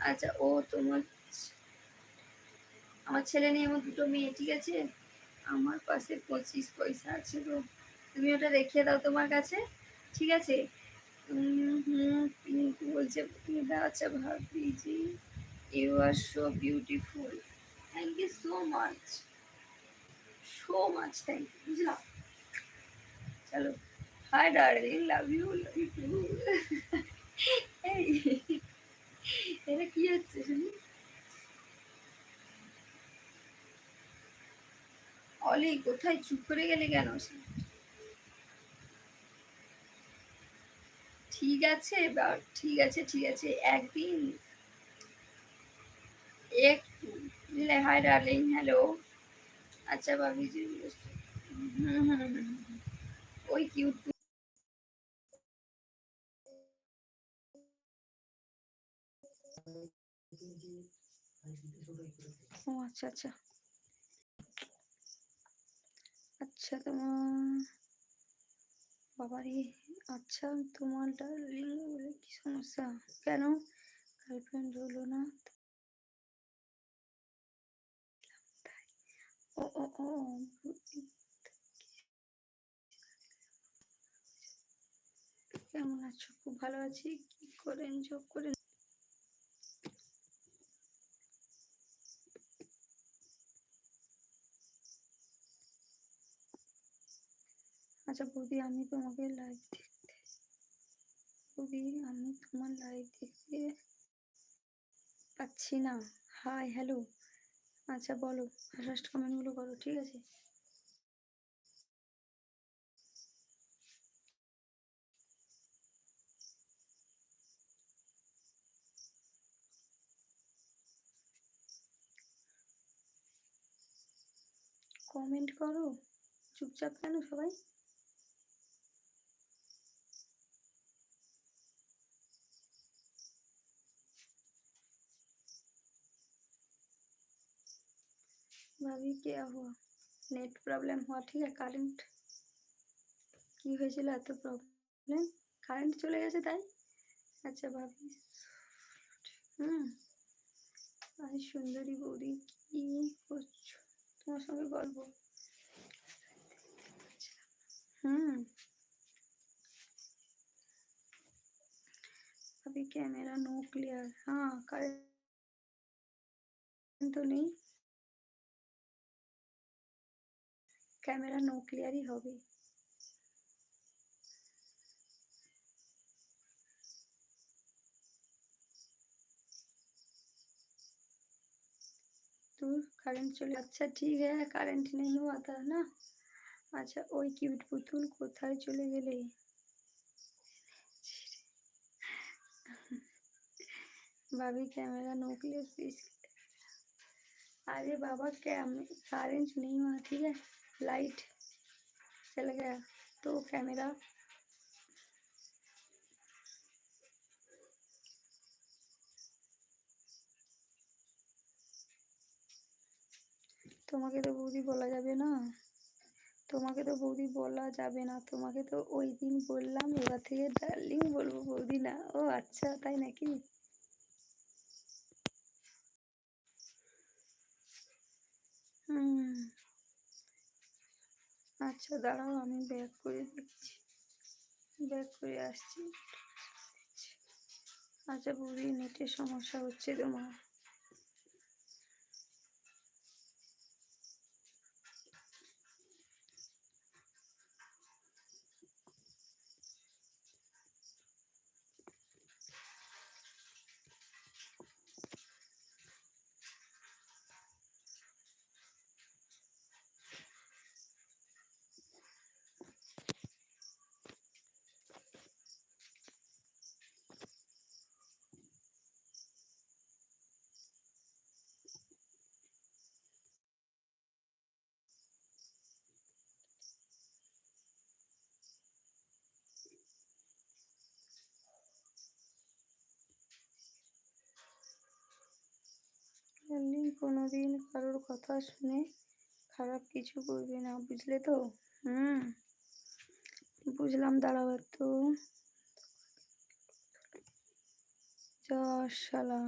আচ্ছা, ও তোমার আমার ছেলে নেই, আমার দুটো মেয়ে, ঠিক আছে? আমার পাশে 25 পয়সা আছে গো, তুমি ওটা রেখে দাও তোমার কাছে, ঠিক আছে? পিঙ্কু বলছে তুমি আচ্ছা ভাবি জি, you are so beautiful, thank you so much, so much thank you, বুঝলাম। চলো, hi darling, love you too. এই, এটা কি হচ্ছে শুনি? অলি কোথায়, চুপ করে গেলে কেন? ঠিক আছে, ঠিক আছে, ঠিক আছে, একদিন একটু বুঝলে। Hi darling, hello. আচ্ছা ভাবিজি, ওই কিউট। ও আচ্ছা আচ্ছা আচ্ছা, তোমার বাবারে, আচ্ছা তোমার ডার্লিং বলে কি সমস্যা? কেন গার্লফ্রেন্ড হলো না? ও ও ও, কেমন আছো? খুব ভালো আছি। কি করেন, জব করেন? আচ্ছা বৌদি, আমি তোমাকে লাইভ দেখতে, বৌদি আমি তোমার লাইভ দেখতে পাচ্ছি না। Hi hello. আচ্ছা বলো, ফার্স্ট কমেন্টগুলো করো, ঠিক আছে? কমেন্ট করো, চুপচাপ কেন সবাই? ভাবি কে হুয়া? নেট প্রবলেম হওয়া, ঠিক আছে। কারেন্ট কি হয়েছিল, এত প্রবলেম? কারেন্ট চলে গেছে তাই? আচ্ছা ভাবি, হুম, আজ সুন্দরী বৌদি কি করছো? তোমার সঙ্গে গল্প। হুম, अभी कैमरा नो क्लियर, हाँ কারেন্ট তো নেই, ক্যামেরা নো ক্লিয়ারই হবে। तो কারেন্ট চলে, আচ্ছা ঠিক है, কারেন্ট नहीं हुआ था ना। আচ্ছা ওই কিউট পুতুল কোথায় চলে গেলে? भाभी कैमरा नो क्लियर प्लीज। अरे बाबा, करेंट नहीं हुआ, ठीक है, लाइट चल गया तो कैमरा। তোমাকে তো বৌদি বলা যাবে না, তোমাকে তো বৌদি বলা যাবে না, তোমাকে তো ওই দিন বললাম, এবার থেকে ডার্লিং বলবো, বৌদি না। ও আচ্ছা, তাই নাকি? হুম, আচ্ছা দাঁড়াও, আমি ব্যাক করে দিচ্ছি, ব্যাক করে আসছি। আচ্ছা বৌদি, নেটের সমস্যা হচ্ছে তোমার। ডার্লিং, কোনোদিন কারোর কথা শুনে খারাপ কিছু করবে না, বুঝলে তো? হুম, বুঝলাম, দাঁড়াও একটু। যা শালা।